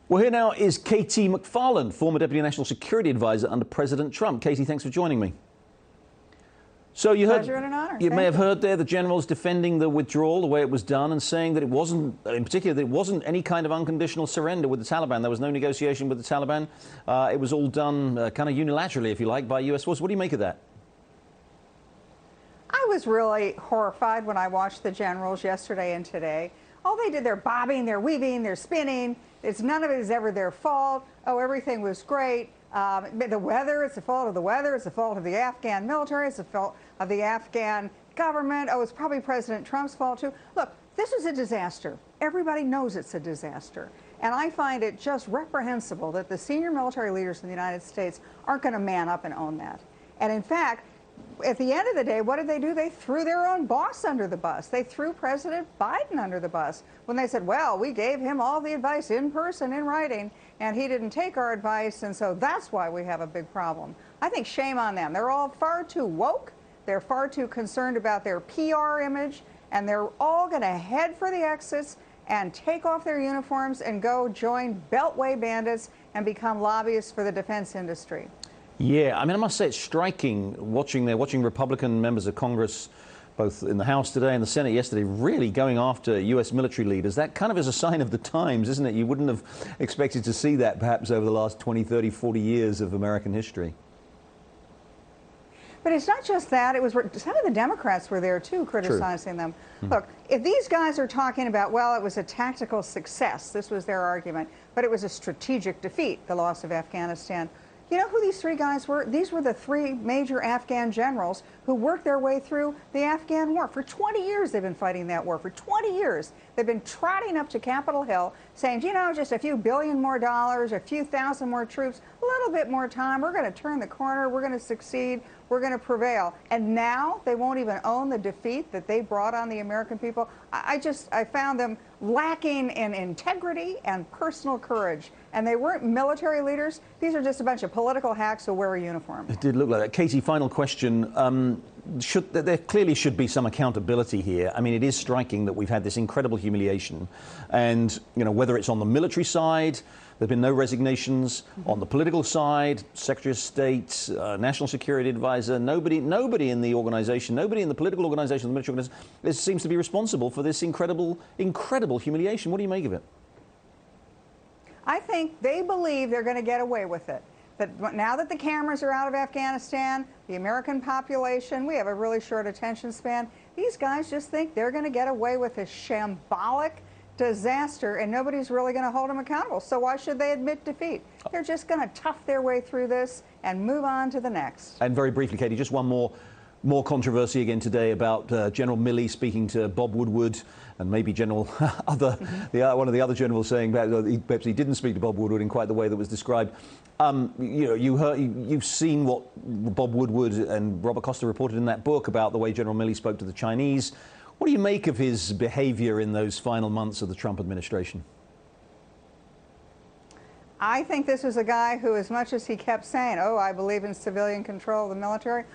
Well, here now is Katie McFarland, former Deputy National Security Advisor under President Trump. Katie, thanks for joining me. So you heard, pleasure and an honor. you may have heard there the generals defending the withdrawal, the way it was done, and saying that it wasn't, in particular, that it wasn't any kind of unconditional surrender with the Taliban. There was no negotiation with the Taliban. It was all done kind of unilaterally, if you like, by U.S. forces. What do you make of that? I was really horrified when I watched the generals yesterday and today. All they did, they're bobbing, they're weaving, they're spinning. None of it is ever their fault. Oh, everything was great. The weather, it's the fault of the weather. It's the fault of the Afghan military. It's the fault of the Afghan government. Oh, it's probably President Trump's fault, too. Look, this is a disaster. Everybody knows it's a disaster. And I find it just reprehensible that the senior military leaders in the United States aren't going to man up and own that. And in fact, at the end of the day, what did they do? They threw their own boss under the bus. They threw President Biden under the bus when they said, well, we gave him all the advice in person, in writing, and he didn't take our advice, and so that's why we have a big problem. I think shame on them. They're all far too woke. They're far too concerned about their PR image, and they're all going to head for the exits and take off their uniforms and go join Beltway bandits and become lobbyists for the defense industry. Yeah, I mean, I must say it's striking watching Republican members of Congress, both in the House today and the Senate yesterday, really going after U.S. military leaders. That kind of is a sign of the times, isn't it? You wouldn't have expected to see that perhaps over the last 20, 30, 40 years of American history. But it's not just that. It was some of the Democrats were there, too, criticizing them. Look, if these guys are talking about, well, it was a tactical success, this was their argument, but it was a strategic defeat, the loss of Afghanistan. You know who these three guys were? These were the three major Afghan generals who worked their way through the Afghan war. For 20 years, they've been fighting that war. For 20 years, they've been trotting up to Capitol Hill saying, you know, just a few billion more dollars, a few thousand more troops, a little bit more time. We're going to turn the corner. We're going to succeed. We're going to prevail. And now they won't even own the defeat that they brought on the American people. I found them lacking in integrity and personal courage. And they weren't military leaders. These are just a bunch of political hacks who wear a uniform. It did look like that. Katie, final question. There clearly should be some accountability here. I mean, it is striking that we've had this incredible humiliation. And, you know, whether it's on the military side, there have been no resignations. On the political side, Secretary of State, National Security Advisor, nobody in the organization, nobody in the political organization, the military organization, seems to be responsible for this incredible humiliation. What do you make of it? I think they believe they're going to get away with it. That now that the cameras are out of Afghanistan, the American population, we have a really short attention span. These guys just think they're going to get away with this shambolic disaster, and nobody's really going to hold them accountable. So why should they admit defeat? They're just going to tough their way through this and move on to the next. And very briefly, Katie, just one more controversy again today about General Milley speaking to Bob Woodward, and maybe one of the other generals saying that perhaps he didn't speak to Bob Woodward in quite the way that was described. You've seen what Bob Woodward and Robert Costa reported in that book about the way General Milley spoke to the Chinese. What do you make of his behavior in those final months of the Trump administration? I think this was a guy who, as much as he kept saying, oh, I believe in civilian control of the military,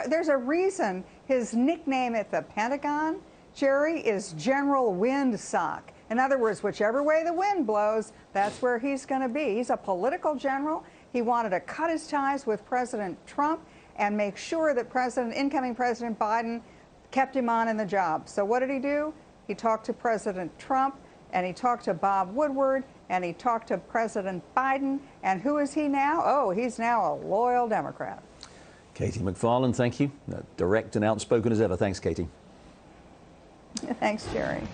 there's a reason his nickname at the Pentagon, Jerry, is General Windsock. In other words, whichever way the wind blows, that's where he's going to be. He's a political general. He wanted to cut his ties with President Trump and make sure that incoming President Biden kept him on in the job. So what did he do? He talked to President Trump, and he talked to Bob Woodward, and he talked to President Biden. And who is he now? Oh, he's now a loyal Democrat. Katie McFarland, thank you. Direct and outspoken as ever. Thanks, Katie. Thanks, Jerry.